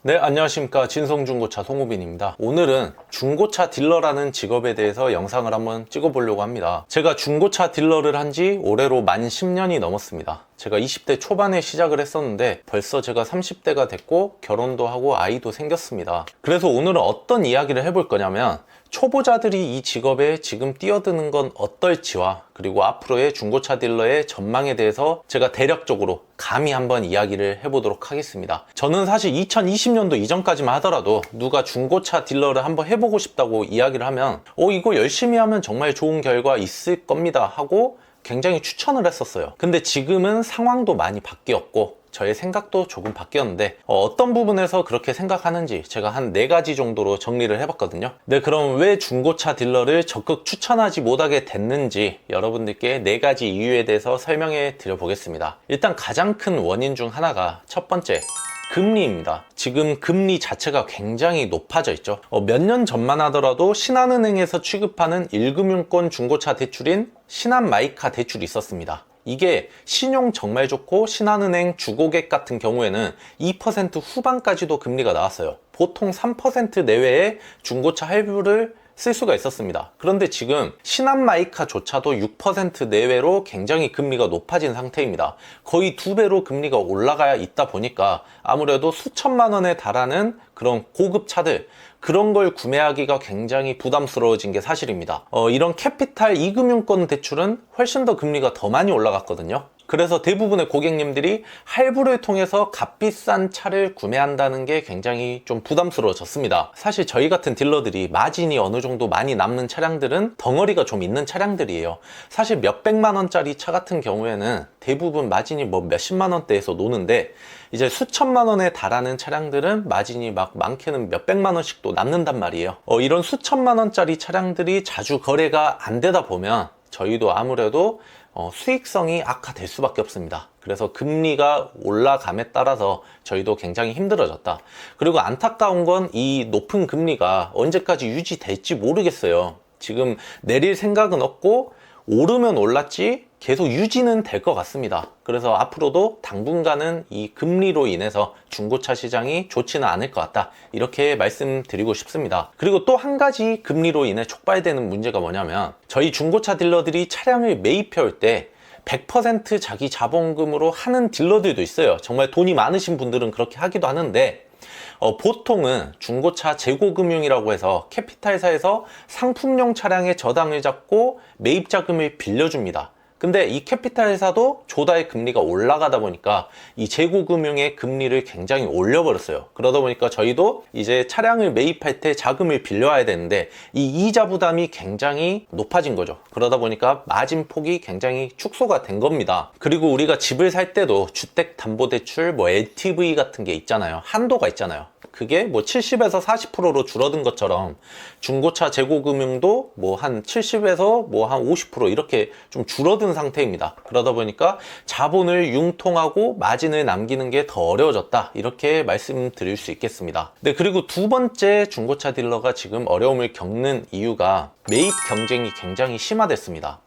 네, 안녕하십니까. 진성중고차 송우빈입니다. 오늘은 중고차 딜러라는 직업에 대해서 영상을 한번 찍어보려고 합니다. 제가 중고차 딜러를 한 지 올해로 만 10년이 넘었습니다. 제가 20대 초반에 시작을 했었는데 벌써 제가 30대가 됐고 결혼도 하고 아이도 생겼습니다. 그래서 오늘은 어떤 이야기를 해볼 거냐면 초보자들이 이 직업에 지금 뛰어드는 건 어떨지와 그리고 앞으로의 중고차 딜러의 전망에 대해서 제가 대략적으로 감히 한번 이야기를 해보도록 하겠습니다. 저는 사실 2020년도 이전까지만 하더라도 누가 중고차 딜러를 한번 해보고 싶다고 이야기를 하면 이거 열심히 하면 정말 좋은 결과 있을 겁니다 하고 굉장히 추천을 했었어요. 근데 지금은 상황도 많이 바뀌었고 저의 생각도 조금 바뀌었는데 어떤 부분에서 그렇게 생각하는지 제가 한 4가지 정도로 정리를 해봤거든요. 네, 그럼 왜 중고차 딜러를 적극 추천하지 못하게 됐는지 여러분들께 4가지 이유에 대해서 설명해 드려 보겠습니다. 일단 가장 큰 원인 중 하나가 첫 번째, 금리입니다. 지금 금리 자체가 굉장히 높아져 있죠. 몇 년 전만 하더라도 신한은행에서 취급하는 1금융권 중고차 대출인 신한마이카 대출이 있었습니다. 이게 신용 정말 좋고 신한은행 주고객 같은 경우에는 2% 후반까지도 금리가 나왔어요. 보통 3% 내외의 중고차 할부를 쓸 수가 있었습니다. 그런데 지금 신한마이카조차도 6% 내외로 굉장히 금리가 높아진 상태입니다. 거의 2배로 금리가 올라가 있다 보니까 아무래도 수천만 원에 달하는 그런 고급 차들, 그런 걸 구매하기가 굉장히 부담스러워진 게 사실입니다. 이런 캐피탈 2금융권 대출은 훨씬 더 금리가 더 많이 올라갔거든요. 그래서 대부분의 고객님들이 할부를 통해서 값비싼 차를 구매한다는 게 굉장히 좀 부담스러워졌습니다. 사실 저희 같은 딜러들이 마진이 어느 정도 많이 남는 차량들은 덩어리가 좀 있는 차량들이에요. 사실 몇백만 원짜리 차 같은 경우에는 대부분 마진이 뭐 몇십만 원대에서 노는데 이제 수천만 원에 달하는 차량들은 마진이 막 많게는 몇백만 원씩도 남는단 말이에요. 이런 수천만 원짜리 차량들이 자주 거래가 안 되다 보면 저희도 아무래도 수익성이 악화될 수밖에 없습니다. 그래서 금리가 올라감에 따라서 저희도 굉장히 힘들어졌다. 그리고 안타까운 건 이 높은 금리가 언제까지 유지될지 모르겠어요. 지금 내릴 생각은 없고 오르면 올랐지 계속 유지는 될 것 같습니다. 그래서 앞으로도 당분간은 이 금리로 인해서 중고차 시장이 좋지는 않을 것 같다, 이렇게 말씀드리고 싶습니다. 그리고 또 한 가지 금리로 인해 촉발되는 문제가 뭐냐면 저희 중고차 딜러들이 차량을 매입해 올 때 100% 자기 자본금으로 하는 딜러들도 있어요. 정말 돈이 많으신 분들은 그렇게 하기도 하는데 보통은 중고차 재고금융이라고 해서 캐피탈사에서 상품용 차량의 저당을 잡고 매입자금을 빌려줍니다. 근데 이 캐피탈사도 조달 금리가 올라가다 보니까 이 재고금융의 금리를 굉장히 올려버렸어요. 그러다 보니까 저희도 이제 차량을 매입할 때 자금을 빌려와야 되는데 이 이자 부담이 굉장히 높아진 거죠. 그러다 보니까 마진폭이 굉장히 축소가 된 겁니다. 그리고 우리가 집을 살 때도 주택담보대출, LTV 같은 게 있잖아요. 한도가 있잖아요. 그게 뭐 70에서 40%로 줄어든 것처럼 중고차 재고금융도 뭐 한 70에서 뭐 한 50% 이렇게 좀 줄어든 상태입니다. 그러다 보니까 자본을 융통하고 마진을 남기는 게 더 어려워졌다, 이렇게 말씀드릴 수 있겠습니다. 네, 그리고 두 번째 중고차 딜러가 지금 어려움을 겪는 이유가 매입 경쟁이 굉장히 심화됐습니다.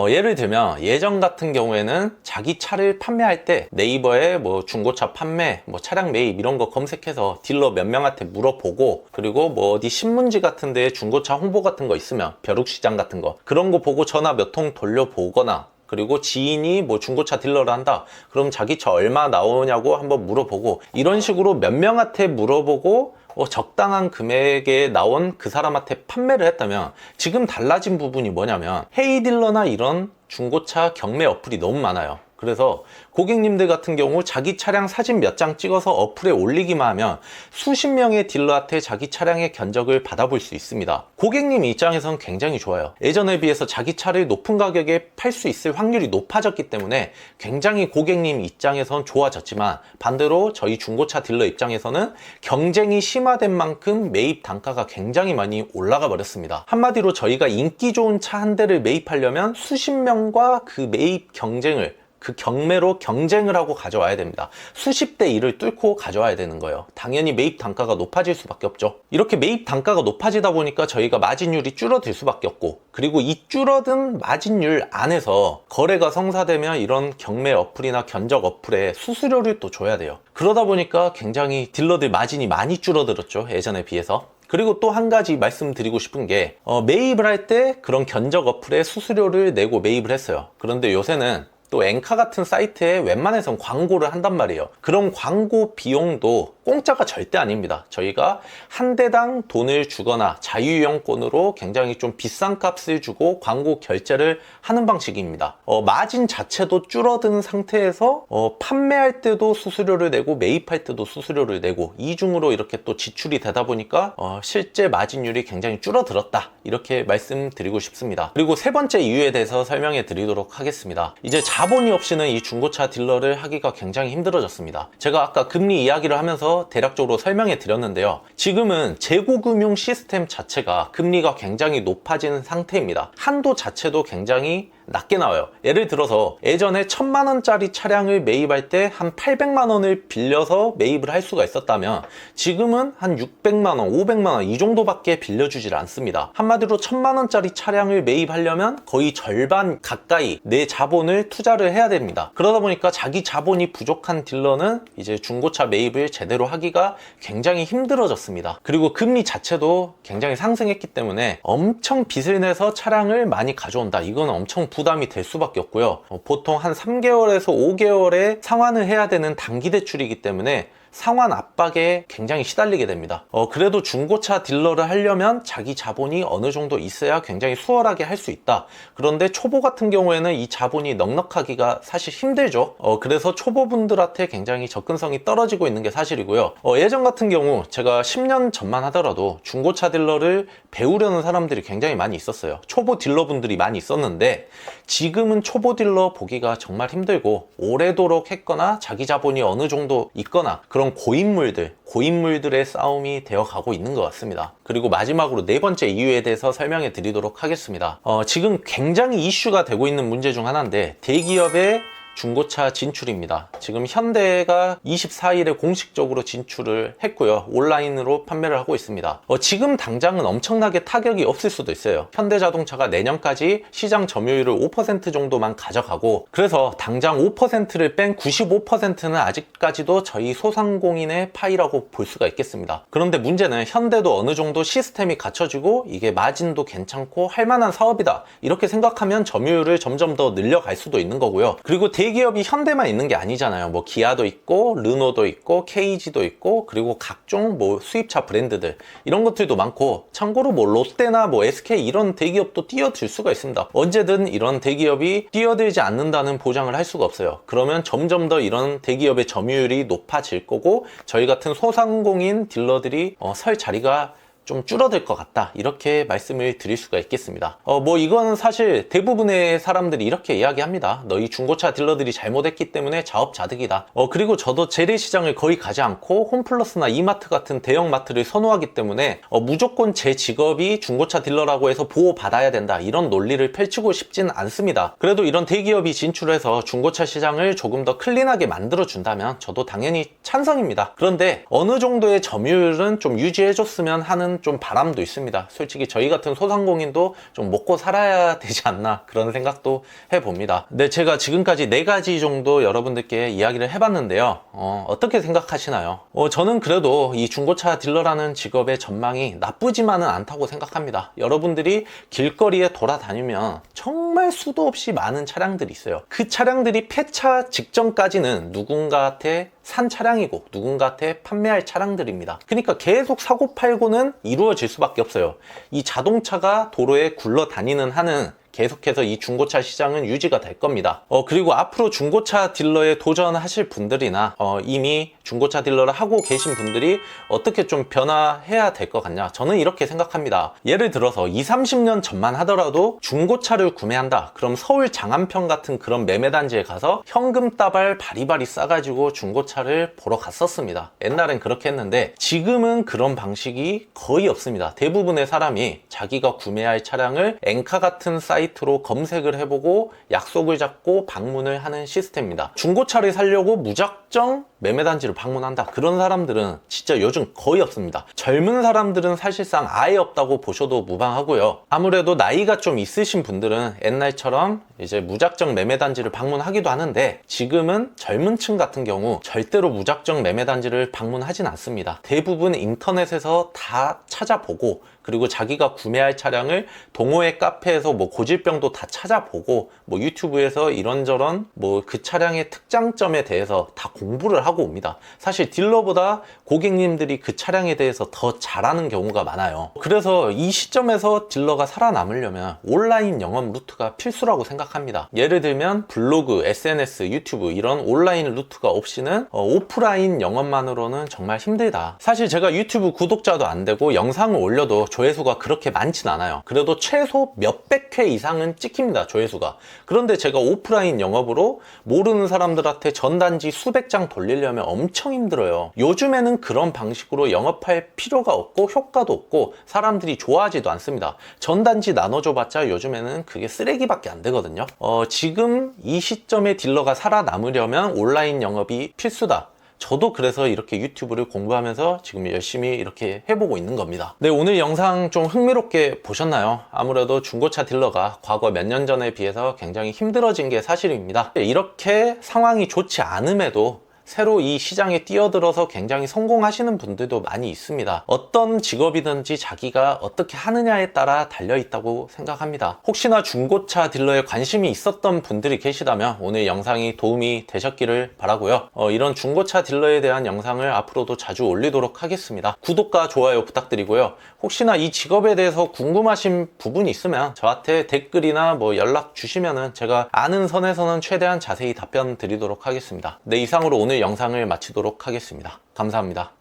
예를 들면 예전 같은 경우에는 자기 차를 판매할 때 네이버에 뭐 중고차 판매, 뭐 차량 매입 이런 거 검색해서 딜러 몇 명한테 물어보고, 그리고 뭐 어디 신문지 같은 데에 중고차 홍보 같은 거 있으면 벼룩시장 같은 거 그런 거 보고 전화 몇 통 돌려보거나, 그리고 지인이 뭐 중고차 딜러를 한다 그럼 자기 차 얼마 나오냐고 한번 물어보고, 이런 식으로 몇 명한테 물어보고 적당한 금액에 나온 그 사람한테 판매를 했다면, 지금 달라진 부분이 뭐냐면 헤이딜러나 이런 중고차 경매 어플이 너무 많아요. 그래서 고객님들 같은 경우 자기 차량 사진 몇 장 찍어서 어플에 올리기만 하면 수십 명의 딜러한테 자기 차량의 견적을 받아볼 수 있습니다. 고객님 입장에선 굉장히 좋아요. 예전에 비해서 자기 차를 높은 가격에 팔 수 있을 확률이 높아졌기 때문에 굉장히 고객님 입장에선 좋아졌지만, 반대로 저희 중고차 딜러 입장에서는 경쟁이 심화된 만큼 매입 단가가 굉장히 많이 올라가 버렸습니다. 한마디로 저희가 인기 좋은 차 한 대를 매입하려면 수십 명과 그 매입 경쟁을 그 경매로 경쟁을 하고 가져와야 됩니다. 수십 대 1을 뚫고 가져와야 되는 거예요. 당연히 매입 단가가 높아질 수밖에 없죠. 이렇게 매입 단가가 높아지다 보니까 저희가 마진율이 줄어들 수밖에 없고, 그리고 이 줄어든 마진율 안에서 거래가 성사되면 이런 경매 어플이나 견적 어플에 수수료를 또 줘야 돼요. 그러다 보니까 굉장히 딜러들 마진이 많이 줄어들었죠, 예전에 비해서. 그리고 또 한 가지 말씀드리고 싶은 게 매입을 할 때 그런 견적 어플에 수수료를 내고 매입을 했어요. 그런데 요새는 또 엔카 같은 사이트에 웬만해선 광고를 한단 말이에요. 그런 광고 비용도 공짜가 절대 아닙니다. 저희가 한 대당 돈을 주거나 자유이용권으로 굉장히 좀 비싼 값을 주고 광고 결제를 하는 방식입니다. 마진 자체도 줄어든 상태에서 판매할 때도 수수료를 내고 매입할 때도 수수료를 내고 이중으로 이렇게 또 지출이 되다 보니까 실제 마진율이 굉장히 줄어들었다, 이렇게 말씀드리고 싶습니다. 그리고 세 번째 이유에 대해서 설명해 드리도록 하겠습니다. 이제 자본이 없이는 이 중고차 딜러를 하기가 굉장히 힘들어졌습니다. 제가 아까 금리 이야기를 하면서 대략적으로 설명해 드렸는데요. 지금은 재고금융 시스템 자체가 금리가 굉장히 높아진 상태입니다. 한도 자체도 굉장히 낮게 나와요. 예를 들어서 예전에 1000만 원짜리 차량을 매입할 때 한 800만 원을 빌려서 매입을 할 수가 있었다면 지금은 한 600만 원, 500만 원 이 정도밖에 빌려주질 않습니다. 한마디로 1000만 원짜리 차량을 매입하려면 거의 절반 가까이 내 자본을 투자를 해야 됩니다. 그러다 보니까 자기 자본이 부족한 딜러는 이제 중고차 매입을 제대로 하기가 굉장히 힘들어졌습니다. 그리고 금리 자체도 굉장히 상승했기 때문에 엄청 빚을 내서 차량을 많이 가져온다, 이건 엄청 부담이 될 수밖에 없고요. 보통 한 3개월에서 5개월의 상환을 해야 되는 단기 대출이기 때문에 상환 압박에 굉장히 시달리게 됩니다. 그래도 중고차 딜러를 하려면 자기 자본이 어느 정도 있어야 굉장히 수월하게 할 수 있다. 그런데 초보 같은 경우에는 이 자본이 넉넉하기가 사실 힘들죠. 그래서 초보분들한테 굉장히 접근성이 떨어지고 있는 게 사실이고요. 예전 같은 경우 제가 10년 전만 하더라도 중고차 딜러를 배우려는 사람들이 굉장히 많이 있었어요. 초보 딜러분들이 많이 있었는데 지금은 초보 딜러 보기가 정말 힘들고, 오래도록 했거나 자기 자본이 어느 정도 있거나 그런 고인물들의 싸움이 되어가고 있는 것 같습니다. 그리고 마지막으로 네 번째 이유에 대해서 설명해 드리도록 하겠습니다. 지금 굉장히 이슈가 되고 있는 문제 중 하나인데 대기업의 중고차 진출입니다. 지금 현대가 24일에 공식적으로 진출을 했고요. 온라인으로 판매를 하고 있습니다. 지금 당장은 엄청나게 타격이 없을 수도 있어요. 현대자동차가 내년까지 시장 점유율을 5% 정도만 가져가고, 그래서 당장 5%를 뺀 95%는 아직까지도 저희 소상공인의 파이라고 볼 수가 있겠습니다. 그런데 문제는 현대도 어느 정도 시스템이 갖춰지고 이게 마진도 괜찮고 할 만한 사업이다, 이렇게 생각하면 점유율을 점점 더 늘려갈 수도 있는 거고요. 그리고 대기업이 현대만 있는 게 아니잖아요. 뭐 기아도 있고 르노도 있고 KG도 있고, 그리고 각종 뭐 수입차 브랜드들 이런 것들도 많고, 참고로 뭐 롯데나 뭐 SK 이런 대기업도 뛰어들 수가 있습니다. 언제든 이런 대기업이 뛰어들지 않는다는 보장을 할 수가 없어요. 그러면 점점 더 이런 대기업의 점유율이 높아질 거고 저희 같은 소상공인 딜러들이 설 자리가 좀 줄어들 것 같다, 이렇게 말씀을 드릴 수가 있겠습니다. 뭐 이거는 사실 대부분의 사람들이 이렇게 이야기합니다. 너희 중고차 딜러들이 잘못했기 때문에 자업자득이다. 그리고 저도 재래시장을 거의 가지 않고 홈플러스나 이마트 같은 대형마트를 선호하기 때문에 무조건 제 직업이 중고차 딜러라고 해서 보호받아야 된다, 이런 논리를 펼치고 싶진 않습니다. 그래도 이런 대기업이 진출해서 중고차 시장을 조금 더 클린하게 만들어 준다면 저도 당연히 찬성입니다. 그런데 어느 정도의 점유율은 좀 유지해줬으면 하는 좀 바람도 있습니다. 솔직히 저희 같은 소상공인도 좀 먹고 살아야 되지 않나, 그런 생각도 해봅니다. 네, 제가 지금까지 4가지 정도 여러분들께 이야기를 해봤는데요. 어떻게 생각하시나요? 저는 그래도 이 중고차 딜러라는 직업의 전망이 나쁘지만은 않다고 생각합니다. 여러분들이 길거리에 돌아다니면 정말 수도 없이 많은 차량들이 있어요. 그 차량들이 폐차 직전까지는 누군가한테 산 차량이고 누군가한테 판매할 차량들입니다. 그러니까 계속 사고팔고는 이루어질 수밖에 없어요. 이 자동차가 도로에 굴러다니는 한은 계속해서 이 중고차 시장은 유지가 될 겁니다. 그리고 앞으로 중고차 딜러에 도전하실 분들이나 이미 중고차 딜러를 하고 계신 분들이 어떻게 좀 변화해야 될 것 같냐, 저는 이렇게 생각합니다. 예를 들어서 20-30년 전만 하더라도 중고차를 구매한다, 그럼 서울 장안평 같은 그런 매매단지에 가서 현금 따발 바리바리 싸가지고 중고차를 보러 갔었습니다. 옛날엔 그렇게 했는데 지금은 그런 방식이 거의 없습니다. 대부분의 사람이 자기가 구매할 차량을 엔카 같은 사이트 사이트로 검색을 해보고 약속을 잡고 방문을 하는 시스템입니다. 중고차를 사려고 무작정 매매단지를 방문한다, 그런 사람들은 진짜 요즘 거의 없습니다. 젊은 사람들은 사실상 아예 없다고 보셔도 무방하고요. 아무래도 나이가 좀 있으신 분들은 옛날처럼 이제 무작정 매매단지를 방문하기도 하는데, 지금은 젊은 층 같은 경우 절대로 무작정 매매단지를 방문하진 않습니다. 대부분 인터넷에서 다 찾아보고, 그리고 자기가 구매할 차량을 동호회 카페에서 뭐 고질병도 다 찾아보고, 뭐 유튜브에서 이런저런 뭐 그 차량의 특장점에 대해서 다 공부를 하고 옵니다. 사실 딜러보다 고객님들이 그 차량에 대해서 더 잘 아는 경우가 많아요. 그래서 이 시점에서 딜러가 살아남으려면 온라인 영업 루트가 필수라고 생각합니다. 예를 들면 블로그, SNS, 유튜브 이런 온라인 루트가 없이는 오프라인 영업만으로는 정말 힘들다. 사실 제가 유튜브 구독자도 안 되고 영상을 올려도 조회수가 그렇게 많진 않아요. 그래도 최소 몇백 회 이상은 찍힙니다, 조회수가. 그런데 제가 오프라인 영업으로 모르는 사람들한테 전단지 수백 장 돌리려면 엄청 힘들어요. 요즘에는 그런 방식으로 영업할 필요가 없고 효과도 없고 사람들이 좋아하지도 않습니다. 전단지 나눠줘봤자 요즘에는 그게 쓰레기밖에 안 되거든요. 지금 이 시점에 딜러가 살아남으려면 온라인 영업이 필수다. 저도 그래서 이렇게 유튜브를 공부하면서 지금 열심히 이렇게 해보고 있는 겁니다. 네, 오늘 영상 좀 흥미롭게 보셨나요? 아무래도 중고차 딜러가 과거 몇 년 전에 비해서 굉장히 힘들어진 게 사실입니다. 이렇게 상황이 좋지 않음에도 새로 이 시장에 뛰어들어서 굉장히 성공하시는 분들도 많이 있습니다. 어떤 직업이든지 자기가 어떻게 하느냐에 따라 달려있다고 생각합니다. 혹시나 중고차 딜러에 관심이 있었던 분들이 계시다면 오늘 영상이 도움이 되셨기를 바라고요. 이런 중고차 딜러에 대한 영상을 앞으로도 자주 올리도록 하겠습니다. 구독과 좋아요 부탁드리고요. 혹시나 이 직업에 대해서 궁금하신 부분이 있으면 저한테 댓글이나 뭐 연락 주시면은 제가 아는 선에서는 최대한 자세히 답변 드리도록 하겠습니다. 네, 이상으로 오늘 영상을 마치도록 하겠습니다. 감사합니다.